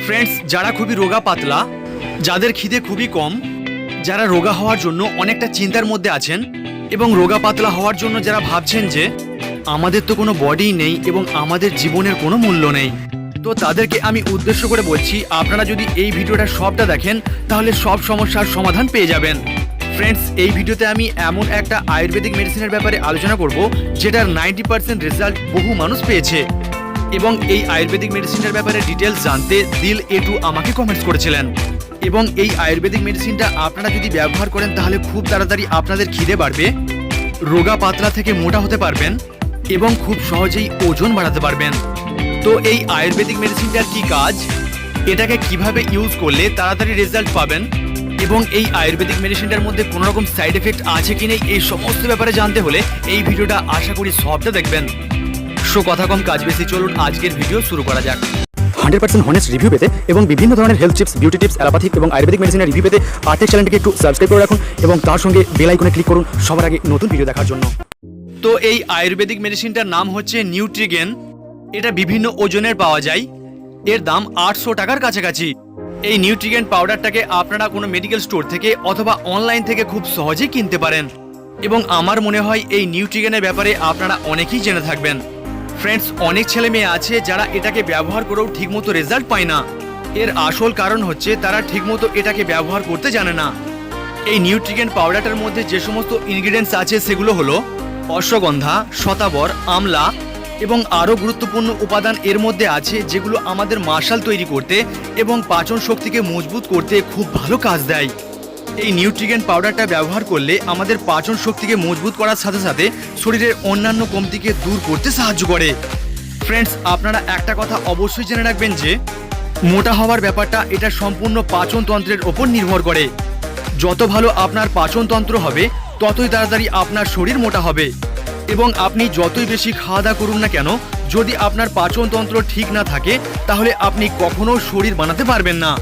Friends, যারা খুবই রোগা পাতলা, যাদের খিদে খুবই কম, যারা রোগা হওয়ার জন্য অনেকটা চিন্তার মধ্যে আছেন এবং রোগা পাতলা হওয়ার জন্য যারা ভাবছেন যে আমাদের তো কোনো বডি নেই এবং আমাদের জীবনের কোনো মূল্য নেই, তো তাদেরকে আমি উদ্দেশ্য করে বলছি, আপনারা যদি এই ভিডিওটা সবটা দেখেন তাহলে সব সমস্যার সমাধান পেয়ে যাবেন। ফ্রেন্ডস, এই ভিডিওতে আমি এমন একটা আয়ুর্বেদিক মেডিসিনের ব্যাপারে আলোচনা করব যেটার 90% রেজাল্ট বহু মানুষ পেয়েছে। এবং এই আয়ুর্বেদিক মেডিসিনটার ব্যাপারে ডিটেলস জানতে দিল এটু আমাকে কমেন্টস করেছিলেন। এবং এই আয়ুর্বেদিক মেডিসিনটা আপনারা যদি ব্যবহার করেন তাহলে খুব তাড়াতাড়ি আপনাদের খিদে বাড়বে, রোগা পাতলা থেকে মোটা হতে পারবেন এবং খুব সহজেই ওজন বাড়াতে পারবেন। তো এই আয়ুর্বেদিক মেডিসিনটার কি কাজ, এটাকে কিভাবে ইউজ করলে তাড়াতাড়ি রেজাল্ট পাবেন এবং এই আয়ুর্বেদিক মেডিসিনটার মধ্যে কোনো রকম সাইড এফেক্ট আছে কি নেই, এই সমস্ত ব্যাপারে জানতে হলে এই ভিডিওটা আশা করি সবটা দেখবেন। সো কথা কম কাজ বেশি, চলুন আজকের ভিডিও শুরু করা যাক। 100% হনেস্ট রিভিউ পেতে এবং বিভিন্ন ধরনের health tips, beauty tips, allopathic এবং আয়ুর্বেদিক মেডিসিনের রিভিউ পেতে আর্টেক চ্যানেলটিকে একটু সাবস্ক্রাইব করে রাখুন এবং তার সঙ্গে বেল আইকনে ক্লিক করুন সবার আগে নতুন ভিডিও দেখার জন্য। তো এই আয়ুর্বেদিক মেডিসিনটার নাম হচ্ছে নিউট্রিগেন। এটা বিভিন্ন ওজনের পাওয়া যায়, এর দাম 800 টাকার কাছাকাছি। এই নিউট্রিগেন পাউডারটাকে আপনারা কোনো মেডিকেল স্টোর থেকে অথবা অনলাইন থেকে খুব সহজেই কিনতে পারেন এবং আমার মনে হয় এই নিউট্রিগেনের ব্যাপারে আপনারা অনেকেই জেনে থাকবেন। ফ্রেন্ডস, অনেক ছেলে মেয়ে আছে যারা এটাকে ব্যবহার করেও ঠিকমতো রেজাল্ট পায় না। এর আসল কারণ হচ্ছে তারা ঠিকমতো এটাকে ব্যবহার করতে জানে না। এই নিউট্রিগেন পাউডারটার মধ্যে যে সমস্ত ইনগ্রিডিয়েন্টস আছে সেগুলো হলো অশ্বগন্ধা, শতাবর, আমলা এবং আরও গুরুত্বপূর্ণ উপাদান এর মধ্যে আছে যেগুলো আমাদের মাসল তৈরি করতে এবং পাচন শক্তিকে মজবুত করতে খুব ভালো কাজ দেয়। এই নিউট্রিগেন পাউডারটা ব্যবহার করলে আমাদের পাচন শক্তিকে মজবুত করার সাথে সাথে শরীরের অন্যান্য কমতিকে দূর করতে সাহায্য করে। ফ্রেন্ডস, আপনারা একটা কথা অবশ্যই জেনে রাখবেন যে মোটা হওয়ার ব্যাপারটা এটা সম্পূর্ণ পাচনতন্ত্রের ওপর নির্ভর করে। যত ভালো আপনার পাচনতন্ত্র হবে ততই তাড়াতাড়ি আপনার শরীর মোটা হবে। এবং আপনি যতই বেশি খাওয়া দাওয়া করুন না কেন, যদি আপনার পাচনতন্ত্র ঠিক না থাকে তাহলে আপনি কখনো শরীর বানাতে পারবেন না।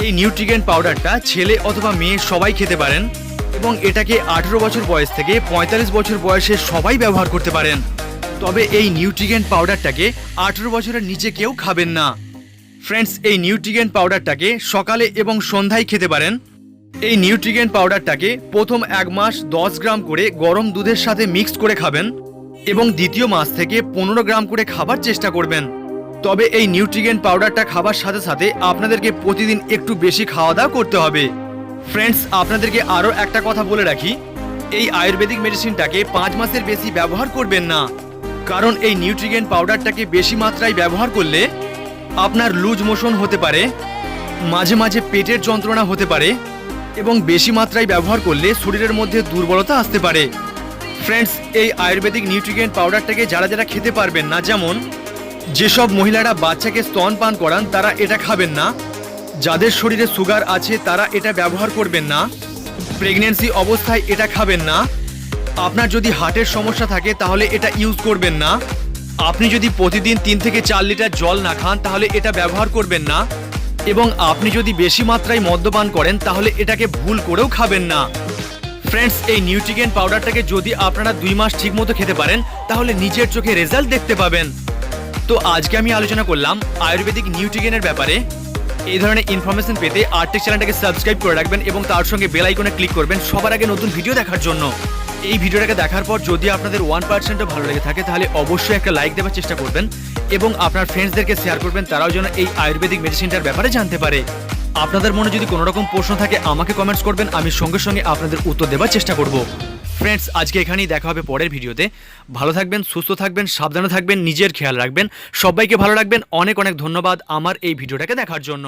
এই নিউট্রিগেন পাউডারটা ছেলে অথবা মেয়ে সবাই খেতে পারেন এবং এটাকে 18 বছর বয়স থেকে 45 বছর বয়সে সবাই ব্যবহার করতে পারেন। তবে এই নিউট্রিগেন পাউডারটাকে 18 বছরের নিচে কেউ খাবেন না। ফ্রেন্ডস, এই নিউট্রিগেন পাউডারটাকে সকালে এবং সন্ধ্যায় খেতে পারেন। এই নিউট্রিগেন পাউডারটাকে প্রথম 1 মাস 10 গ্রাম করে গরম দুধের সাথে মিক্স করে খাবেন এবং দ্বিতীয় মাস থেকে 15 গ্রাম করে খাবার চেষ্টা করবেন। তবে এই নিউট্রিগেন পাউডারটা খাবার সাথে সাথে আপনাদেরকে প্রতিদিন একটু বেশি খাওয়া দাওয়া করতে হবে। ফ্রেন্ডস, আপনাদেরকে আরও একটা কথা বলে রাখি, এই আয়ুর্বেদিক মেডিসিনটাকে 5 মাসের বেশি ব্যবহার করবেন না, কারণ এই নিউট্রিগেন পাউডারটাকে বেশি মাত্রায় ব্যবহার করলে আপনার লুজ মোশন হতে পারে, মাঝে মাঝে পেটের যন্ত্রণা হতে পারে এবং বেশি মাত্রায় ব্যবহার করলে শরীরের মধ্যে দুর্বলতা আসতে পারে। ফ্রেন্ডস, এই আয়ুর্বেদিক নিউট্রিগেন পাউডারটাকে যারা যারা খেতে পারবেন না, যেমন যেসব মহিলারা বাচ্চাকে স্তন পান করান তারা এটা খাবেন না, যাদের শরীরে সুগার আছে তারা এটা ব্যবহার করবেন না, প্রেগন্যান্সি অবস্থায় এটা খাবেন না, আপনার যদি হার্টের সমস্যা থাকে তাহলে এটা ইউজ করবেন না, আপনি যদি প্রতিদিন 3 থেকে 4 লিটার জল না খান তাহলে এটা ব্যবহার করবেন না, এবং আপনি যদি বেশি মাত্রায় মদ্যপান করেন তাহলে এটাকে ভুল করেও খাবেন না। ফ্রেন্ডস, এই নিউট্রিগেন পাউডারটাকে যদি আপনারা 2 মাস ঠিকমতো খেতে পারেন তাহলে নিজের চোখে রেজাল্ট দেখতে পাবেন। তো আজকে আমি আলোচনা করলাম আয়ুর্বেদিক নিউট্রিগেনের ব্যাপারে। এই ধরনের ইনফরমেশন পেতে আর্টেক চ্যানেলটাকে সাবস্ক্রাইব করে রাখবেন এবং তার সঙ্গে বেল আইকনে ক্লিক করবেন সবার আগে নতুন ভিডিও দেখার জন্য। এই ভিডিওটাকে দেখার পর যদি আপনাদের 1%ও ভালো লেগে থাকে তাহলে অবশ্যই একটা লাইক দেওয়ার চেষ্টা করবেন এবং আপনার ফ্রেন্ডসদেরকে শেয়ার করবেন, তারাও যেন এই আয়ুর্বেদিক মেডিসিনটার ব্যাপারে জানতে পারে। আপনাদের মনে যদি কোনো রকম প্রশ্ন থাকে আমাকে কমেন্টস করবেন, আমি সঙ্গে সঙ্গে আপনাদের উত্তর দেওয়ার চেষ্টা করব। ফ্রেন্ডস, আজকে এখানেই দেখা হবে পরের ভিডিওতে। ভালো থাকবেন, সুস্থ থাকবেন, সাবধানে থাকবেন, নিজের খেয়াল রাখবেন, সবাইকে ভালো রাখবেন। অনেক অনেক ধন্যবাদ আমার এই ভিডিওটাকে দেখার জন্য।